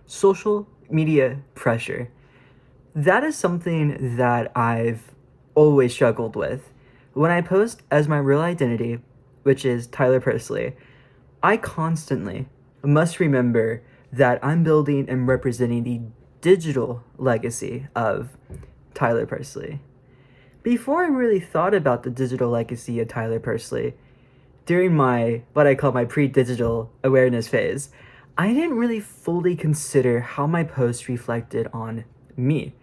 social media pressure. That is something that I've always struggled with. When I post as my real identity, which is Tyler Pursley, I constantly must remember that I'm building and representing the digital legacy of Tyler Pursley. Before I really thought about the digital legacy of Tyler Pursley, during my what I call my pre-digital awareness phase, I didn't really fully consider how my posts reflected on me.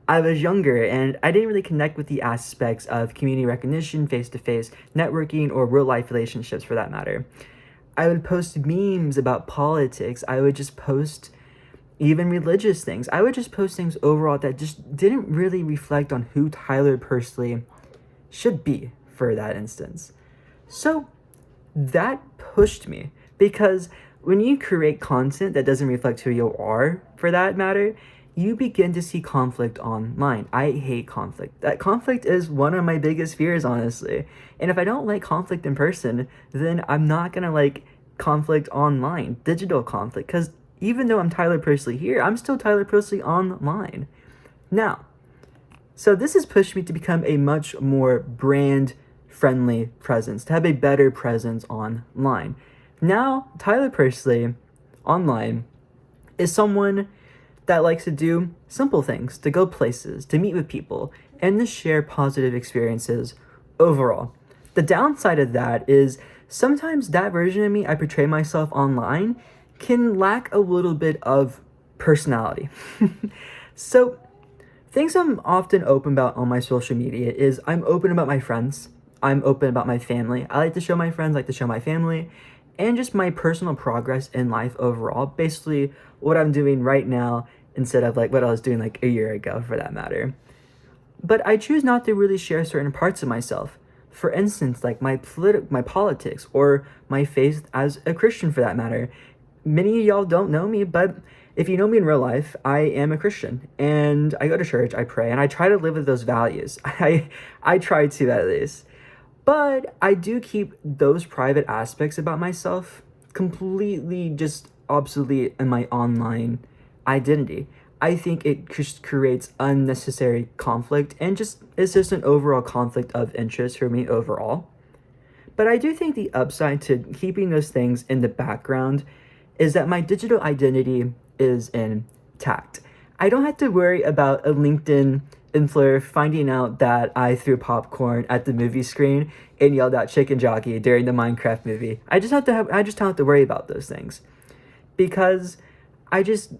I was younger and I didn't really connect with the aspects of community recognition, face-to-face networking, or real-life relationships for that matter. I would post memes about politics. I would just post even religious things. I would just post things overall that just didn't really reflect on who Tyler Pursley should be for that instance. So that pushed me because when you create content that doesn't reflect who you are for that matter, you begin to see conflict online. I hate conflict. That conflict is one of my biggest fears, honestly. And if I don't like conflict in person, then I'm not gonna like conflict online, digital conflict, because even though I'm Tyler Pursley here, I'm still Tyler Pursley online. Now, so this has pushed me to become a much more brand friendly presence, to have a better presence online. Now, Tyler Pursley online is someone that likes to do simple things, to go places, to meet with people, and to share positive experiences overall. The downside of that is sometimes that version of me I portray myself online can lack a little bit of personality. So, things I'm often open about on my social media is I'm open about my friends. I'm open about my family. I like to show my friends, I like to show my family, and just my personal progress in life overall. Basically, what I'm doing right now instead of like what I was doing like a year ago for that matter. But I choose not to really share certain parts of myself. For instance, like my politics or my faith as a Christian for that matter. Many of y'all don't know me, but if you know me in real life, I am a Christian and I go to church, I pray, and I try to live with those values. I try to at least. But I do keep those private aspects about myself completely just obsolete in my online identity. I think it just creates unnecessary conflict and just it's just an overall conflict of interest for me overall. But I do think the upside to keeping those things in the background is that my digital identity is intact. I don't have to worry about a LinkedIn influencer finding out that I threw popcorn at the movie screen and yelled out chicken jockey during the Minecraft movie. I just don't have to worry about those things because I just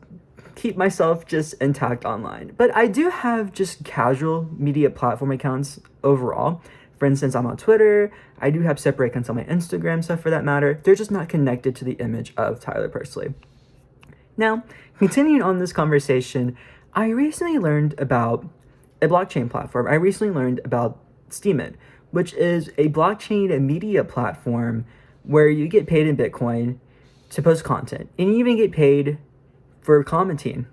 keep myself just intact online. But I do have just casual media platform accounts overall. For instance, I'm on Twitter. I do have separate accounts on my Instagram stuff for that matter. They're just not connected to the image of Tyler Pursley. Now, continuing on this conversation, I recently learned about a blockchain platform. I recently learned about Steemit, which is a blockchain media platform where you get paid in Bitcoin to post content, and you even get paid for commenting.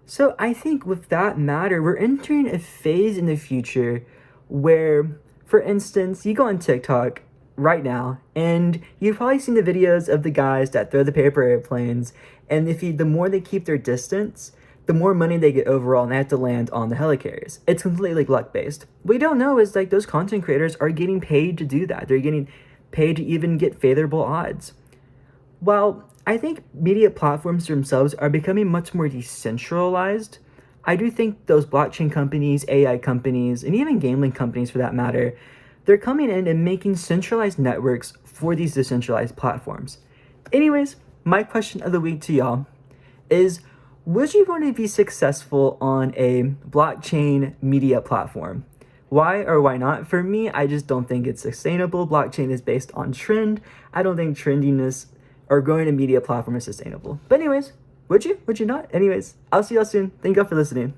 So I think with that matter, we're entering a phase in the future where, for instance, you go on TikTok right now, and you've probably seen the videos of the guys that throw the paper airplanes, and the more they keep their distance, the more money they get overall, and they have to land on the helicarriers. It's completely luck-based. What we don't know is like those content creators are getting paid to do that. They're getting paid to even get favorable odds. While I think media platforms themselves are becoming much more decentralized, I do think those blockchain companies, AI companies, and even gambling companies for that matter, they're coming in and making centralized networks for these decentralized platforms. Anyways, my question of the week to y'all is, would you want to be successful on a blockchain media platform? Why or why not? For me, I just don't think it's sustainable. Blockchain is based on trend. I don't think trendiness or growing a media platform is sustainable. But anyways, would you? Would you not? Anyways, I'll see y'all soon. Thank y'all for listening.